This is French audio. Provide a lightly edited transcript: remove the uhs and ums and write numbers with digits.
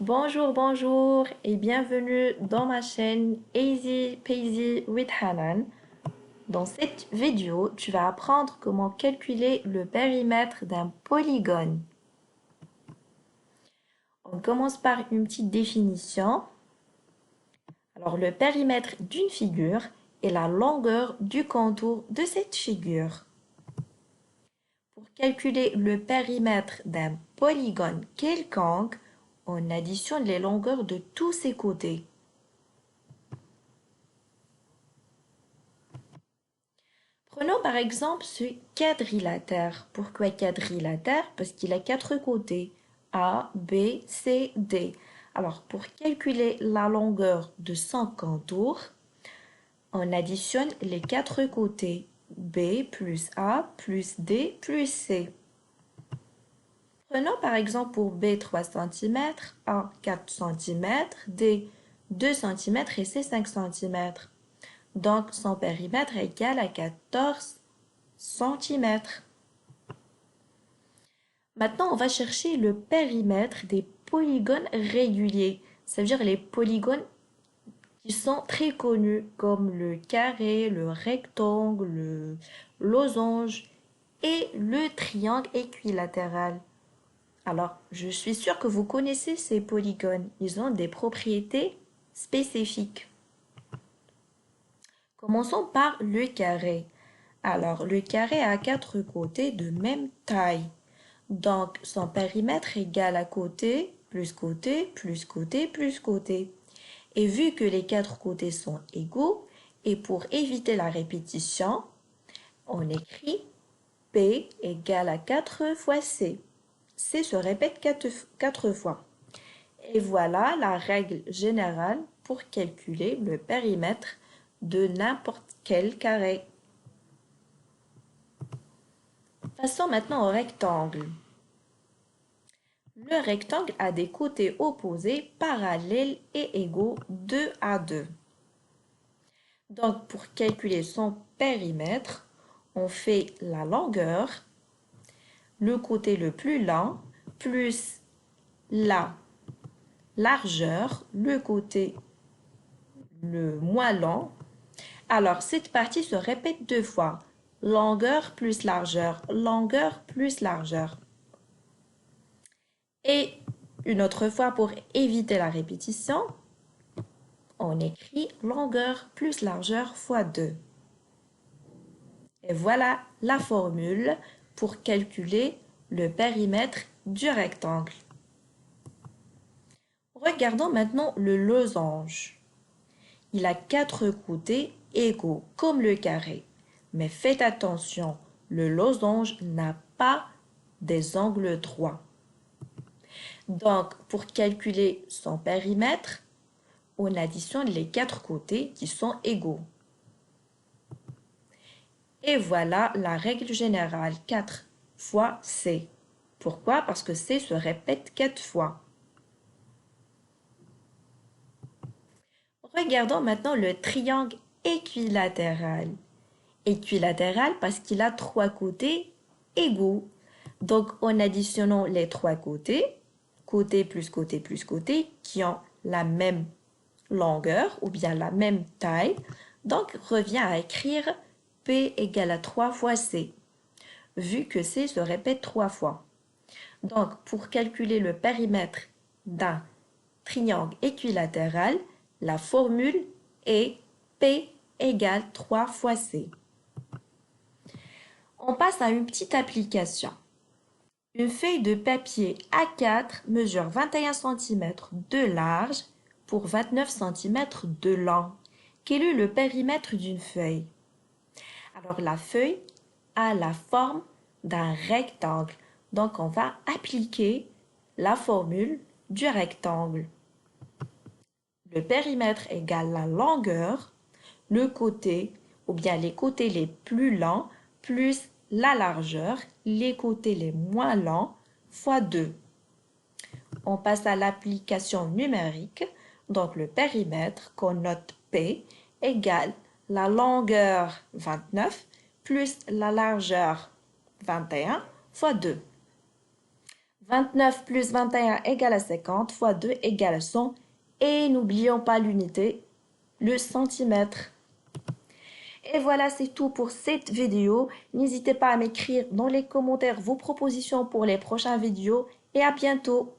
Bonjour, bonjour et bienvenue dans ma chaîne Easy Peasy with Hanan. Dans cette vidéo, tu vas apprendre comment calculer le périmètre d'un polygone. On commence par une petite définition. Alors, le périmètre d'une figure est la longueur du contour de cette figure. Pour calculer le périmètre d'un polygone quelconque, on additionne les longueurs de tous ses côtés. Prenons par exemple ce quadrilatère. Pourquoi quadrilatère? Parce qu'il a quatre côtés. A, B, C, D. Alors, pour calculer la longueur de son contour, on additionne les quatre côtés. B plus A plus D plus C. Prenons par exemple pour B 3 cm, A 4 cm, D 2 cm et C 5 cm. Donc, son périmètre est égal à 14 cm. Maintenant, on va chercher le périmètre des polygones réguliers. Ça veut dire les polygones qui sont très connus, comme le carré, le rectangle, le losange et le triangle équilatéral. Alors, je suis sûre que vous connaissez ces polygones. Ils ont des propriétés spécifiques. Commençons par le carré. Alors, le carré a quatre côtés de même taille. Donc, son périmètre est égal à côté, plus côté, plus côté, plus côté. Et vu que les quatre côtés sont égaux, et pour éviter la répétition, on écrit P égale à 4 fois C. C se répète 4 fois. Et voilà la règle générale pour calculer le périmètre de n'importe quel carré. Passons maintenant au rectangle. Le rectangle a des côtés opposés, parallèles et égaux 2 à 2. Donc, pour calculer son périmètre, on fait la longueur, le côté le plus lent, plus la largeur, le côté le moins lent. Alors, cette partie se répète deux fois. Longueur plus largeur, longueur plus largeur. Et une autre fois, pour éviter la répétition, on écrit longueur plus largeur fois 2. Et voilà la formule pour calculer le périmètre du rectangle. Regardons maintenant le losange. Il a quatre côtés égaux comme le carré. Mais faites attention, le losange n'a pas des angles droits. Donc, pour calculer son périmètre, on additionne les quatre côtés qui sont égaux. Et voilà la règle générale, 4 fois C. Pourquoi? Parce que C se répète 4 fois. Regardons maintenant le triangle équilatéral. Équilatéral parce qu'il a trois côtés égaux. Donc, en additionnant les trois côtés, côté plus côté plus côté, qui ont la même longueur ou bien la même taille, donc revient à écrire P égale à 3 fois C, vu que C se répète 3 fois. Donc, pour calculer le périmètre d'un triangle équilatéral, la formule est P égale 3 fois C. On passe à une petite application. Une feuille de papier A4 mesure 21 cm de large pour 29 cm de long. Quel est le périmètre d'une feuille? Alors, la feuille a la forme d'un rectangle. Donc, on va appliquer la formule du rectangle. Le périmètre égale la longueur, le côté ou bien les côtés les plus longs plus la largeur, les côtés les moins longs fois 2. On passe à l'application numérique. Donc, le périmètre qu'on note P égale la longueur 29 plus la largeur 21 fois 2. 29 plus 21 égale à 50 fois 2 égale à 100. Et n'oublions pas l'unité, le centimètre. Et voilà, c'est tout pour cette vidéo. N'hésitez pas à m'écrire dans les commentaires vos propositions pour les prochaines vidéos et à bientôt.